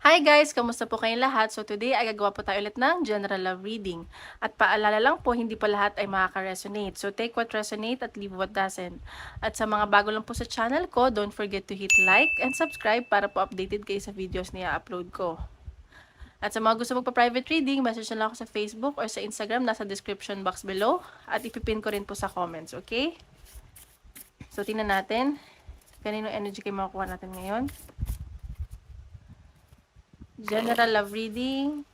Hi guys! Kamusta po kayong lahat? So today ay gagawa po tayo ulit ng general love reading. At paalala lang po, hindi po lahat ay makaka-resonate. So take what resonate at leave what doesn't. At sa mga bago lang po sa channel ko, don't forget to hit like and subscribe para po updated kayo sa videos na i-upload ko. At sa mga gusto magpa-private reading, message na lang ako sa Facebook or sa Instagram, nasa description box below. At ipipin ko rin po sa comments, okay? So tingnan natin, kanino energy kayo makukuha natin ngayon. General love reading.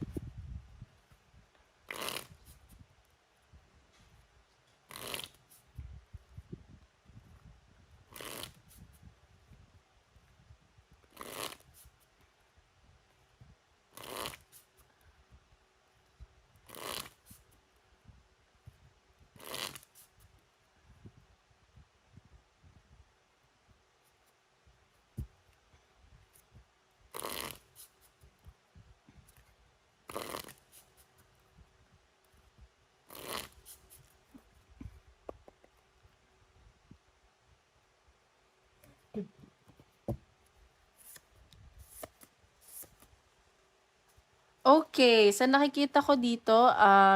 Okay, sa nakikita ko dito,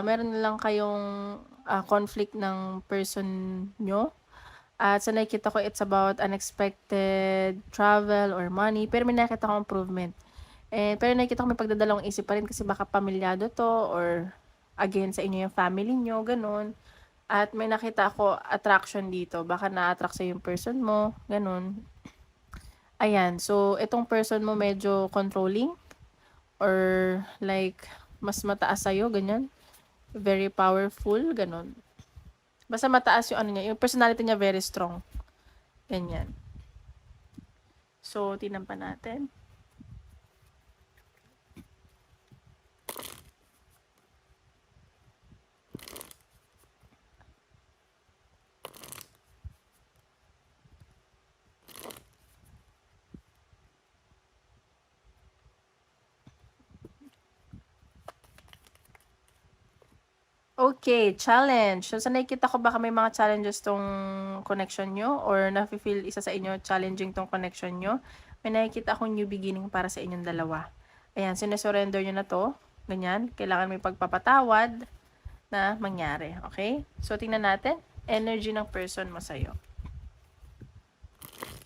meron lang kayong conflict ng person nyo. At sa nakikita ko, it's about unexpected travel or money. Pero may nakikita ko improvement. Pero nakikita ko may pagdadalawang isip pa rin kasi baka pamilyado to or again sa inyo yung family nyo, ganun. At may nakita ako attraction dito. Baka na-attract sa yung person mo, ganun. Ayan, so itong person mo medyo controlling or like mas mataas sa'yo, ganyan. Very powerful, ganun. Basta mataas yung ano niya, yung personality niya very strong. Ganyan. So, tingnan pa natin. Okay, challenge. So, sa nakikita ko baka may mga challenges tong connection nyo or nafe-feel isa sa inyo challenging tong connection nyo. May nakikita akong new beginning para sa inyong dalawa. Ayan, sinesurrender nyo na to. Ganyan. Kailangan may pagpapatawad na mangyari. Okay? So, tingnan natin. Energy ng person mo sa'yo.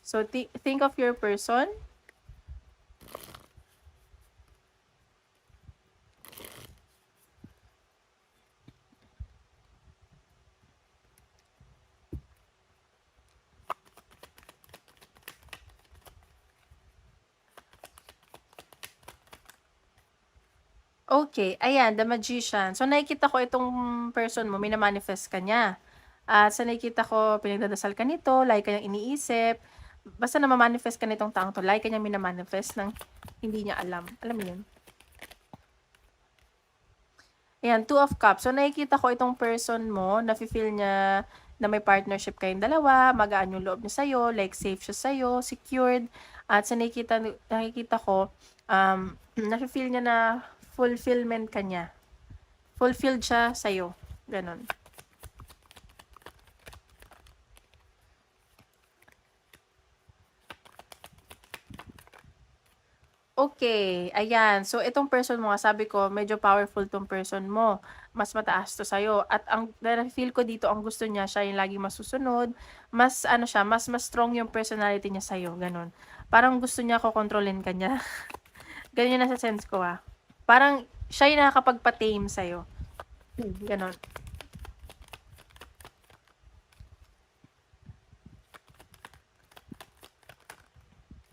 So, think of your person. Okay, ayan, the magician. So, nakikita ko itong person mo, mina-manifest ka niya. At sa nakikita ko, pinagdadasal ka nito, lagi ka niyang iniisip. Basta na-manifest ka nitong taong to, lagi ka niyang mina-manifest ng hindi niya alam. Alam mo yun? Ayan, 2 of Cups. So, nakikita ko itong person mo, nafe-feel niya na may partnership kayong dalawa, magaan yung loob niya sa'yo, like safe siya sa'yo, secured. At sa nakikita ko, nafe-feel niya na fulfillment ka niya. Fulfilled siya sa'yo. Ganon. Okay, ayan. So, itong person mo nga, sabi ko, medyo powerful tong person mo. Mas mataas to sa'yo. At ang feel ko dito, ang gusto niya, siya yung laging masusunod. Mas, ano siya, mas strong yung personality niya sa'yo. Ganon. Parang gusto niya kokontrolin ka niya. Ganyan yung nasa sense ko, ah. Parang, siya yung nakakapagpa-tame sa'yo. Ganon.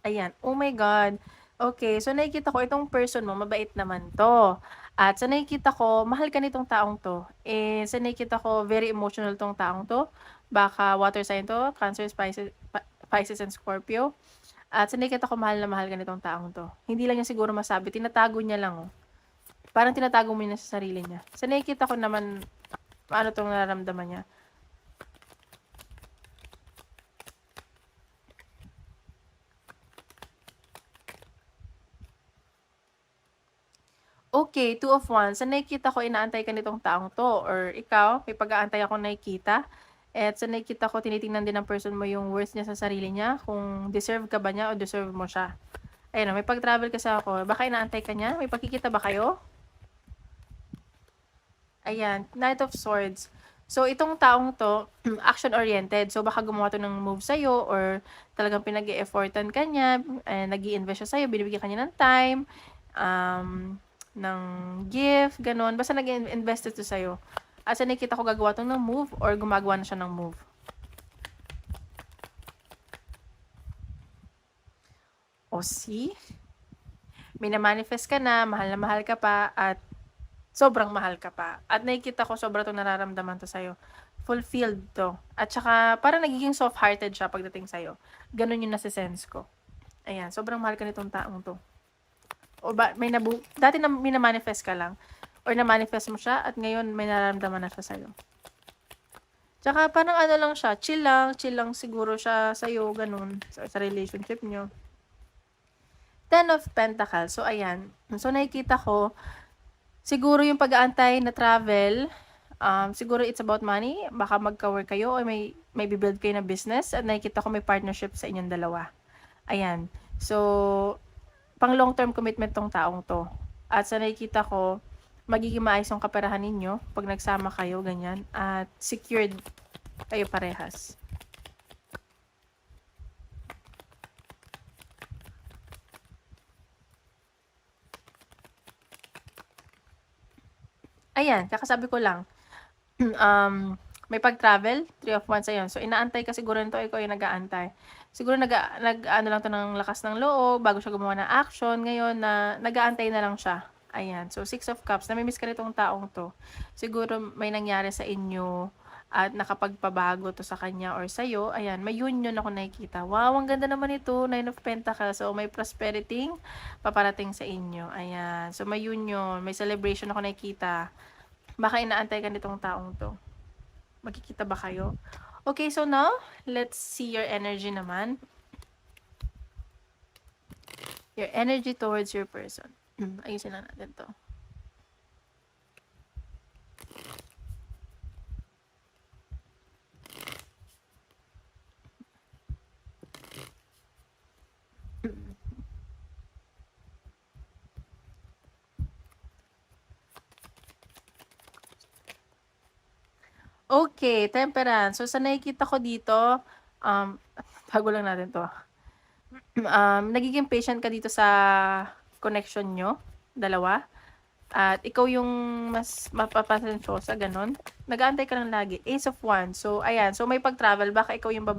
Ayan. Oh my God. Okay, so nakikita ko itong person mo, mabait naman 'to. At sa nakikita ko, mahal ka nitong taong 'to. Sa nakikita ko, very emotional 'tong taong 'to. Baka water sign 'to, Cancer, Pisces and Scorpio. At sa nakikita ko, mahal na mahal ka nitong taong 'to. Hindi lang niya siguro masabi, tinatago niya lang, oh. Parang tinatago mo yun sa sarili niya. Sa nakikita ko naman, ano 'tong nararamdaman niya. Okay, 2 of Wands. Sa nakikita ko, inaantay ka nitong taong 'to or ikaw, may pag-aantay akong nakikita. At sa nakikita ko, tinitingnan din ng person mo yung worth niya sa sarili niya, kung deserve ka ba niya o deserve mo siya. Ayan, may pag-travel kasi ako. Baka inaantay ka niya? May pagkikita ba kayo? Ayan, Knight of Swords. So, itong taong 'to, action-oriented. So, baka gumawa 'to ng move sa'yo or talagang pinag-e-effortan ka niya, nag-i-invest siya sa'yo, binibigyan ka niya ng time, ng gift, gano'n. Basta nag-i-invest ito sa'yo. At sa nakikita ko gagawa 'to ng move or gumagawa na siya ng move. O, see? Mina-manifest ka na mahal ka pa at sobrang mahal ka pa. At nakikita ko sobra 'tong nararamdaman 'to sa'yo. Fulfilled 'to. At saka parang nagiging soft-hearted siya pagdating sa'yo. Gano'n yung nase-sense ko. Ayan, sobrang mahal ka nitong taong 'to. O ba may dati na mina-manifest ka lang or na-manifest mo siya at ngayon may nararamdaman na siya sa'yo. Tsaka parang ano lang siya, chill lang siguro siya sa'yo, gano'n, sa relationship niyo. Ten of Pentacles. So, ayan. So, nakikita ko, siguro yung pag-aantay na travel, siguro it's about money. Baka magka-work kayo o may bibuild kayo na business at nakikita ko may partnership sa inyong dalawa. Ayan. So, pang long-term commitment tong taong to. At sa nakikita ko, magiging maayos yung kaperahan ninyo pag nagsama kayo, ganyan. At secured kayo parehas. Ayan, kakasabi ko lang. May pag-travel, 3 of Wands, ayun. So, inaantay ka siguro nito, ikaw yung nag-aantay. Siguro ano lang to ng lakas ng loob, bago siya gumawa ng action. Ngayon, nag-aantay na lang siya. Ayan. So, 6 of Cups, namimiss ka nitong taong to. Siguro may nangyari sa inyo at nakapagpabago to sa kanya or sa'yo. Ayan, may union ako nakikita. Wow, ang ganda naman ito, 9 of Pentacles. So, may prosperity paparating sa inyo. Ayan. So, may union, may celebration ako nakikita. Baka inaantay ka nitong taong to. Magkikita ba kayo? Okay, so now, let's see your energy naman. Your energy towards your person. Ayusin lang natin to. Okay, Temperance. So, sa nakikita ko dito, bago lang natin to. Nagiging patient ka dito sa connection nyo, dalawa. At ikaw yung mas mapapasensyosa, ganun. Nag-aantay ka lang lagi. Ace of Wands. So, ayan. So, may pag-travel. Baka ikaw yung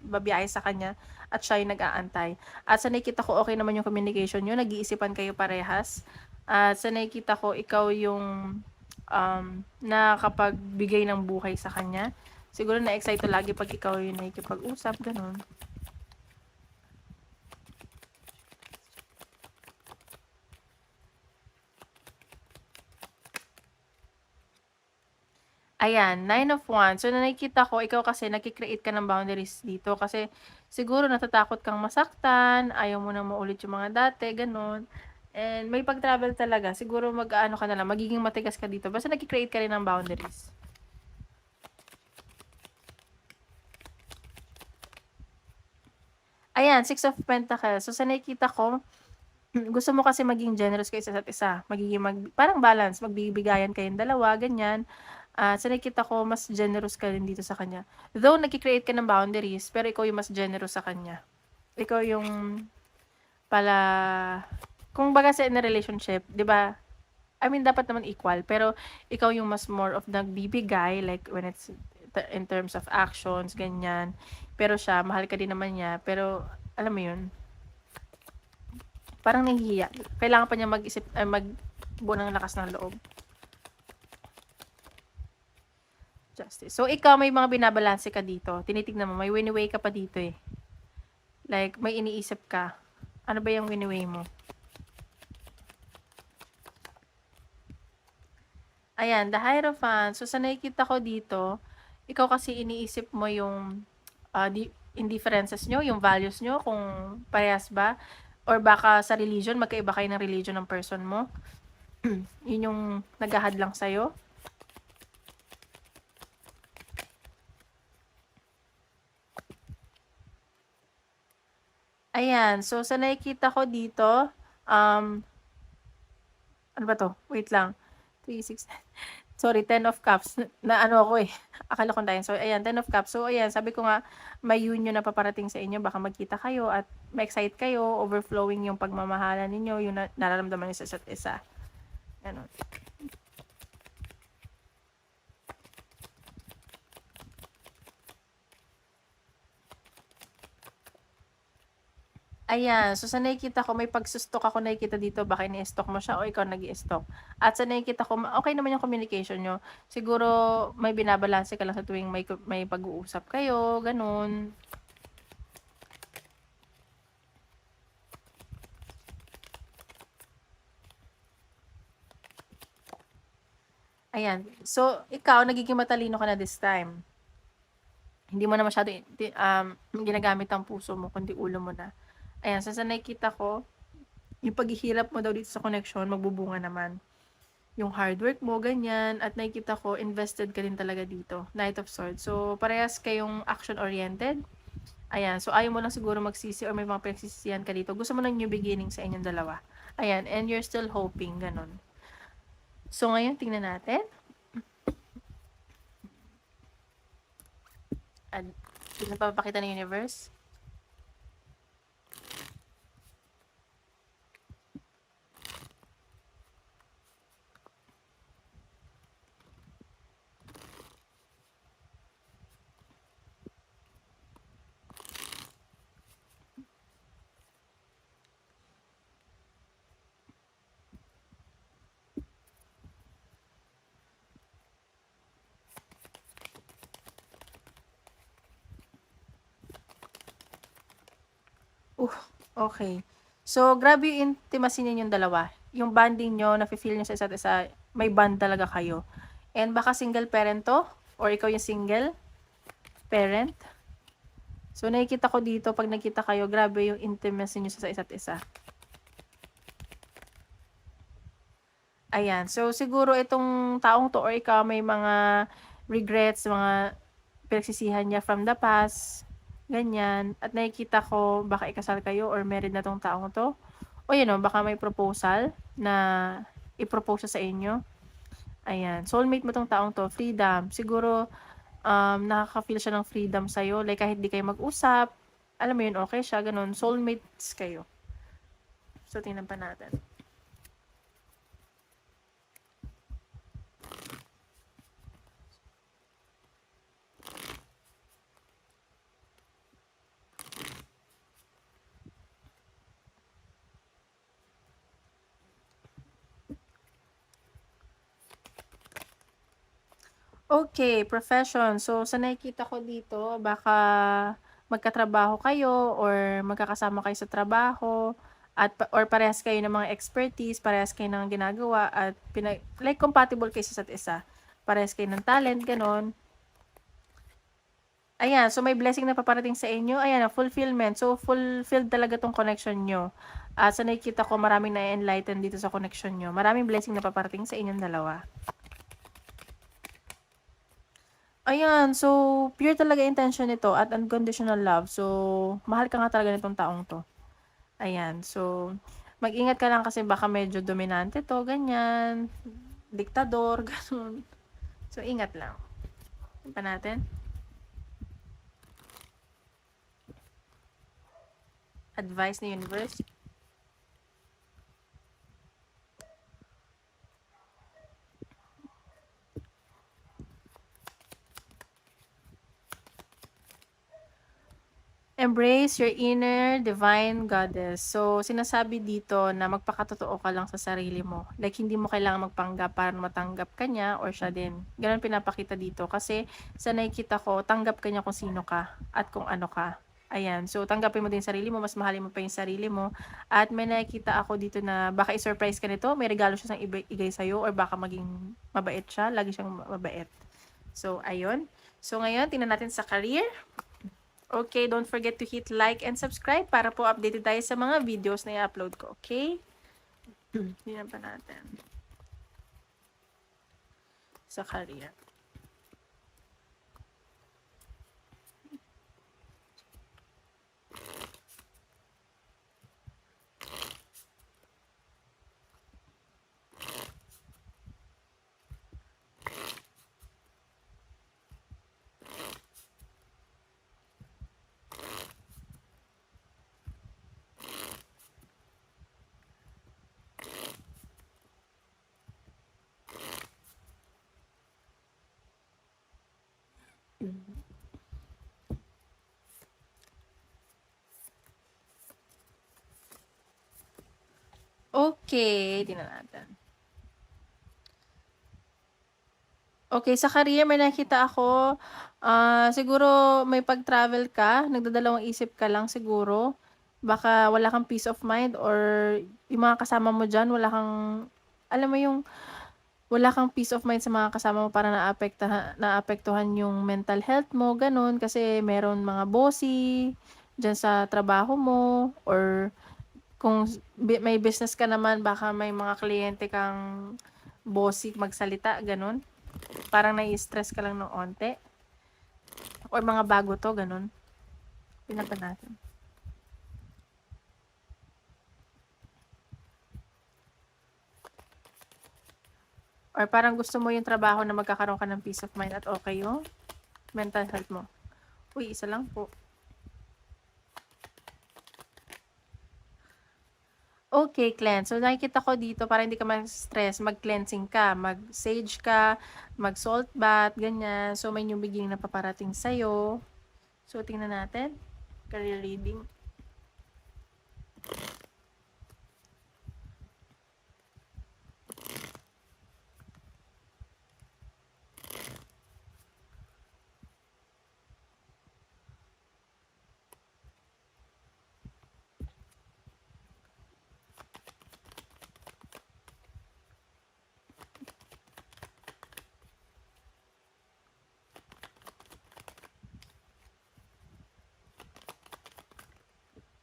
babiyahe sa kanya at siya yung nag-aantay. At sa nakikita ko, okay naman yung communication nyo. Nag-iisipan kayo parehas. At sa nakikita ko, ikaw yung nakapagbigay ng buhay sa kanya. Siguro na-excite lagi pag ikaw yung nakikipag-usap, ganun. Ayan, 9 of Wands. So, nakikita ko, ikaw kasi nagki-create ka ng boundaries dito kasi siguro natatakot kang masaktan, ayaw mo nang maulit yung mga dati, ganun. And may pag-travel talaga. Siguro mag-ano ka na lang, magiging matigas ka dito. Basta nagki-create ka rin ng boundaries. Ayan, 6 of Pentacles. So, sa nakikita ko, gusto mo kasi maging generous kayo sa isa't isa. Magiging parang balance, magbibigayan kayong dalawa, ganyan. Sa nakikita ko, mas generous ka rin dito sa kanya. Though, nagki-create ka ng boundaries, pero ikaw yung mas generous sa kanya. Ikaw yung pala, kung baga sa in a relationship, di ba, I mean, dapat naman equal, pero ikaw yung mas more of nagbibigay, like when it's in terms of actions, ganyan. Pero siya, mahal ka din naman niya, pero alam mo yun, parang nahihiya. Kailangan pa niya mag-isip, magbuo ng lakas ng loob. Justice. So, ikaw may mga binabalanse ka dito. Tinitignan mo, may wini-weigh ka pa dito eh. Like, may iniisip ka. Ano ba yung wini-weigh mo? Ayan, the Hierophant. So, sa nakikita ko dito, ikaw kasi iniisip mo yung indifferences nyo, yung values nyo, kung parehas ba. Or baka sa religion, magkaiba kayo ng religion ng person mo. Yun yung naghahadlang sa'yo. Ayan, so sa nakikita ko dito, ano ba 'to? Wait lang, 3, 6 sorry, 10 of cups na ano ako, eh, akala ko 9. So ayan, 10 of cups. So ayan, sabi ko nga may union na paparating sa inyo, baka magkita kayo at ma-excite kayo, overflowing yung pagmamahalan ninyo, yung nararamdaman niyo sa isa't isa, gano'n. Ayan, so sa nakikita ko may pagsustok ako nakikita dito, baka ini-stock mo siya o ikaw nag-i-stock. At sa nakikita ko okey naman yung communication niyo. Siguro may binabalanse ka lang sa tuwing may pag-uusap kayo, gano'n. Ayan, so ikaw nagiging matalino ka na this time. Hindi mo na masyado ginagamit ang puso mo kundi ulo mo na. Ayan, so sa nakikita ko, yung paghihirap mo daw dito sa connection magbubunga naman. Yung hard work mo, ganyan, at nakikita ko invested ka din talaga dito, Knight of Swords. So parehas kayong action-oriented. Ayan, so ayaw mo lang siguro magsisi or may mga pinagsisisihan ka dito. Gusto mo ng new beginning sa inyong dalawa. Ayan, and you're still hoping, ganun. So ngayon, tingnan natin. At pinapapakita ng universe. Okay. So, grabe yung intimacy ninyong dalawa. Yung bonding niyo, nafi-feel niyo sa isa't isa, may bond talaga kayo. And baka single parent 'to or ikaw yung single parent. So, nakikita ko dito 'pag nagkita kayo, grabe yung intimacy niyo sa isa't isa. Ayan. So, siguro itong taong 'to or ikaw may mga regrets, mga pinagsisihan niya from the past, ganyan. At nakikita ko baka ikasal kayo or married na 'tong taong 'to. O yun o, baka may proposal na i-propose siya sa inyo. Ayan, soulmate mo 'tong taong 'to, freedom. Siguro, nakaka-feel siya ng freedom sa'yo, like kahit di kayo mag-usap, alam mo yun, okey siya, gano'n. Soulmates kayo. So, tingnan pa natin. Okay, profession. So, sa nakikita ko dito, baka magkatrabaho kayo or magkakasama kayo sa trabaho at or parehas kayo ng mga expertise, parehas kayo ng ginagawa at like compatible kayo sa isa't isa. Parehas kayo ng talent, gano'n. Ayan, so may blessing na paparating sa inyo. Ayan, fulfillment. So, fulfilled talaga 'tong connection niyo. Sa nakikita ko maraming na-e-enlighten dito sa connection niyo. Maraming blessing na paparating sa inyong dalawa. Ayan, so pure talaga intention nito at unconditional love. So, mahal ka nga talaga nitong taong 'to. Ayan, so mag-ingat ka lang kasi baka medyo dominante 'to, ganyan, diktador, gano'n. So, ingat lang. Tingnan pa natin. Advice ni universe. Embrace your inner divine goddess. So, sinasabi dito na magpakatotoo ka lang sa sarili mo. Like, hindi mo kailangang magpanggap para matanggap ka niya or siya din. Ganun pinapakita dito. Kasi, sa nakikita ko, tanggap ka niya kung sino ka at kung ano ka. Ayan. So, tanggapin mo din yung sarili mo. Mas mahalin mo pa yung sarili mo. At may nakikita ako dito na baka i-surprise ka nito. May regalo siya sang igay sa'yo or baka maging mabait siya. Lagi siyang mabait. So, ayun. So, ngayon, tingnan natin sa career. Okay, don't forget to hit like and subscribe para po updated tayo sa mga videos na i-upload ko, okay? Tingnan pa natin. Sa career. Okay, tingnan natin. Okay, sa career may nakita ako, siguro may pag-travel ka, nagdadalawang isip ka lang siguro. Baka wala kang peace of mind or yung mga kasama mo diyan wala kang alam mo yung wala kang peace of mind sa mga kasama mo parang naapektuhan yung mental health mo, gano'n. Kasi meron mga bossy diyan sa trabaho mo or kung may business ka naman baka may mga kliyente kang bossy magsalita, gano'n. Parang nai-stress ka lang ng onte or mga bago 'to, gano'n. Tingnan pa natin. Or parang gusto mo yung trabaho na magkakaroon ka ng peace of mind at okay yung mental health mo. Uy, isa lang po. Okay, cleanse. So, nakikita ko dito para hindi ka ma-stress, mag-cleansing ka, mag-sage ka, mag-salt bath, ganyan. So, may new beginning na paparating sa'yo. So, tingnan natin. Career reading.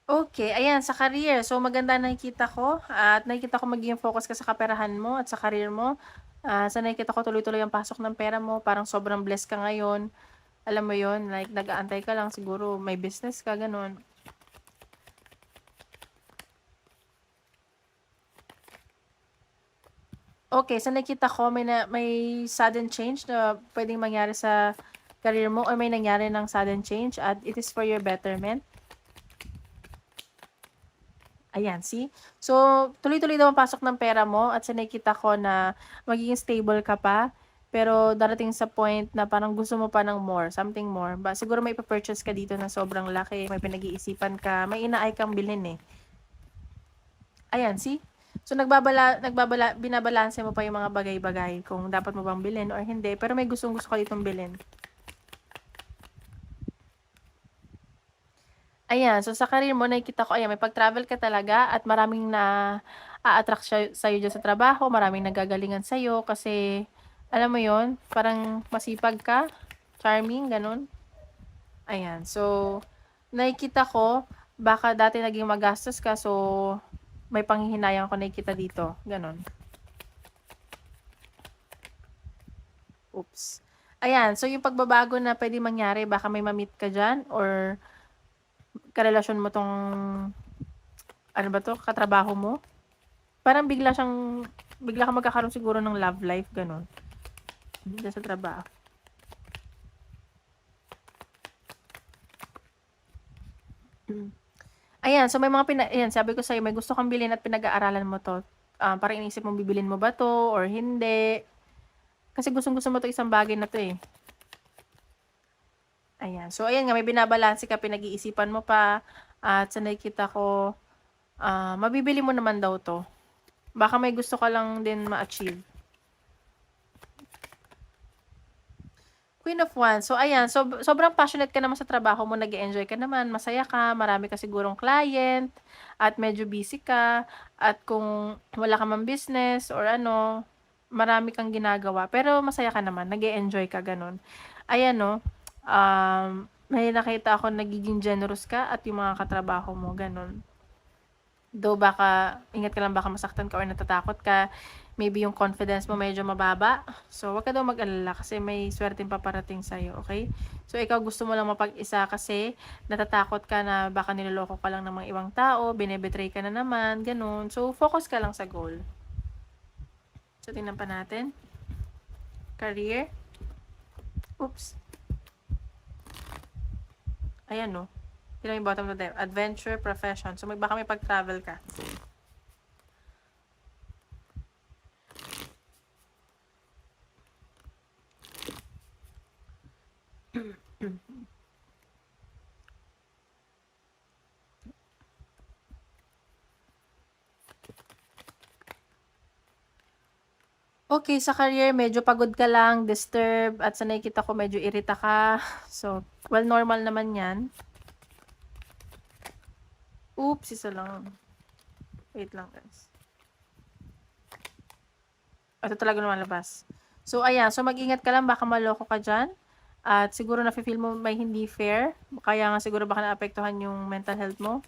Okay, ayan sa career. So maganda nakikita ko at nakikita ko magiging focus ka sa kaperahan mo at sa career mo. Sa nakikita ko tuloy-tuloy ang pasok ng pera mo, parang sobrang blessed ka ngayon. Alam mo 'yon, like nag-aantay ka lang siguro may business ka gano'n. Okay, sa nakita ko may sudden change na puwedeng mangyari sa career mo or may nangyari ng sudden change at it is for your betterment. Ayan, see? So, tuloy-tuloy daw ang pasok ng pera mo at sa nakikita ko na magiging stable ka pa, pero darating sa point na parang gusto mo pa ng more, something more. Siguro may ipa-purchase ka dito na sobrang laki, may pinag-iisipan ka, may inaay kang bilhin eh. Ayan, see? So, binabalanse mo pa yung mga bagay-bagay kung dapat mo bang bilhin or hindi, pero may gustong-gusto ka ditong bilhin. Ayan, so sa career mo nakikita ko ayan may pag-travel ka talaga at maraming na-a-attract sa'yo diyan sa trabaho, maraming nagagalingan sa'yo kasi alam mo yon parang masipag ka, charming, gano'n. Ayan, so nakikita ko baka dati naging magastos ka so may panghihinayang ako nakikita dito, gano'n. Oops. Ayan, so yung pagbabago na puwedeng mangyari baka may ma-meet ka diyan or karelasyon mo 'tong ano ba 'to, katrabaho mo. Parang bigla kang magkakaroon siguro ng love life gano'n, diyan sa trabaho. Hmm. Ayan, so may mga ayan sabi ko sa'yo may gusto kang bilhin at pinag-aaralan mo 'to. Parang iniisip mong bibilhin mo ba 'to or hindi. Kasi gustong-gusto mo 'tong isang bagay na 'to, eh. Ayan, so ayan nga may binabalanse ka, pinag-iisipan mo pa at sa nakikita ko, mabibili mo naman daw 'to. Baka may gusto ka lang din ma-achieve. Queen of Wands. So ayan, sobrang passionate ka naman sa trabaho mo, nag-e-enjoy ka naman, masaya ka, marami ka sigurong client at medyo busy ka at kung wala ka mang business or ano, marami kang ginagawa pero masaya ka naman, nag-e-enjoy ka, gano'n. Ayan 'no, may nakita ako nagiging generous ka at yung mga katrabaho mo, gano'n. Though baka ingat ka lang baka masaktan ka or natatakot ka, maybe yung confidence mo medyo mababa. So, wag ka daw mag-alala kasi may swerteng paparating sa'yo, okay? So, ikaw gusto mo lang mapag-isa kasi natatakot ka na baka niloloko ka lang ng mga ibang tao, bine-betray ka na naman, gano'n. So, focus ka lang sa goal. So, tingnan pa natin. Career. Oops. Ayan 'no. Tingnan mo yung bottom of the adventure, profession. So, baka may pag-travel ka. Okay, sa career medyo pagod ka lang, disturb at sa nakikita ko medyo irita ka. So, well normal naman 'yan. Oops, isa lang. Wait lang guys. Ito talaga lumalabas. So ayan, so mag-ingat ka lang baka maloko ka diyan. At siguro nafi-feel mo may hindi fair, kaya nga siguro baka naapektuhan yung mental health mo.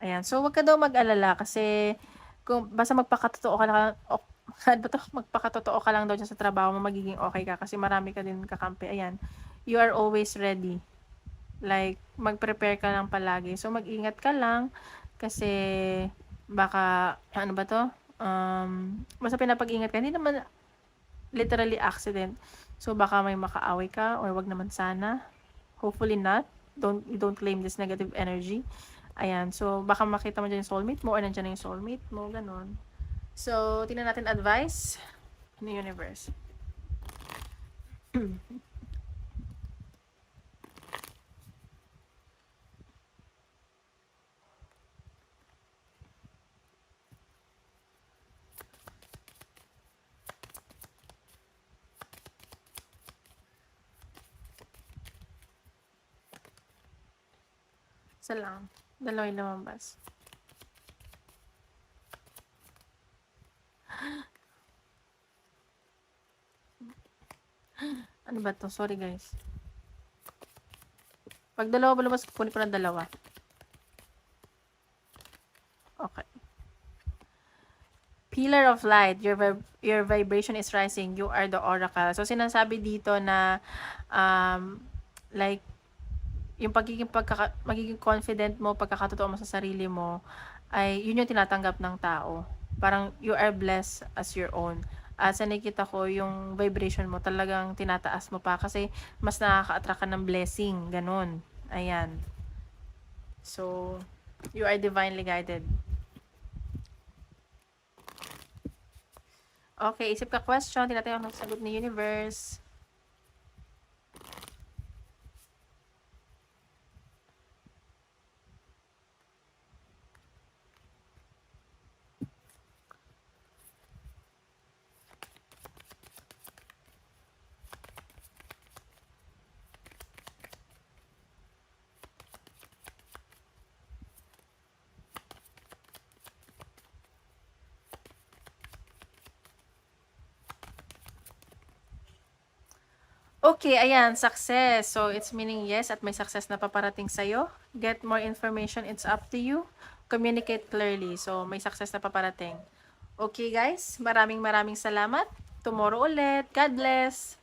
Ayan, so wag ka daw mag-alala kasi kung basta magpakatotoo ka lang ano ba 'to, magpakatotoo ka lang daw diyan sa trabaho mo magiging okey ka kasi marami ka din kakampi, ayan. You are always ready. Like mag-prepare ka lang palagi. So mag-ingat ka lang kasi baka ano ba 'to, basta pinapag-ingat ka, hindi naman literally accident. So baka may makaaway ka or wag naman sana. Hopefully not. You don't claim this negative energy. Ayan, so baka makita mo diyan yung soulmate mo or nandiyan na yung soulmate mo, gano'n. So, tingnan natin advice ni universe. Isa lang. Dalawa yung lumabas. Ano ba 'to? Sorry guys. Pag dalawa ba lumabas, kukunin ko ng dalawa. Okay. Pillar of light, your vibration is rising. You are the oracle. So sinasabi dito na like yung magiging confident mo, pagkakatotoo mo sa sarili mo ay yun yung tinatanggap ng tao. Parang you are blessed as your own. At sa nakikita ko, yung vibration mo talagang tinataas mo pa kasi mas nakaka-attract ka ng blessing, ganun. Ayan. So, you are divinely guided. Okay, isip ka question. Tinatanong ang sagot ni universe. Okay, ayan, success. So, it's meaning yes at may success na paparating sa'yo. Get more information, it's up to you. Communicate clearly. So, may success na paparating. Okay, guys. Maraming salamat. Tomorrow ulit. God bless.